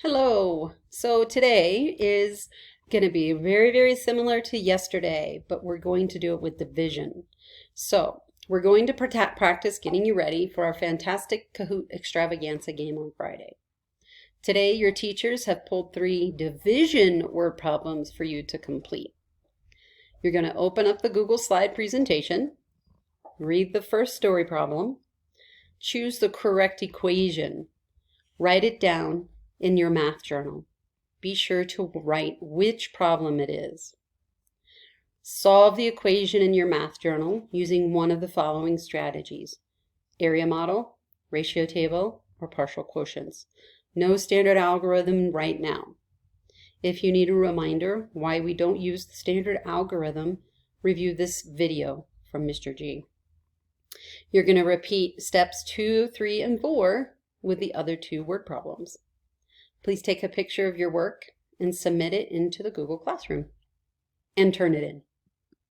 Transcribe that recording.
Hello. So today is going to be very similar to yesterday, but we're going to do it with division. So we're going to practice getting you ready for our fantastic Kahoot extravaganza game on Friday. Today, your teachers have pulled 3 division word problems for you to complete. You're going to open up the Google slide presentation, read the first story problem, choose the correct equation, write it down in your math journal. Be sure to write which problem it is. Solve the equation in your math journal using one of the following strategies: area model, ratio table, or partial quotients. No standard algorithm right now. If you need a reminder why we don't use the standard algorithm, review this video from Mr. G. You're going to repeat steps 2, 3, and 4 with the other 2 word problems. Please take a picture of your work and submit it into the Google Classroom and turn it in.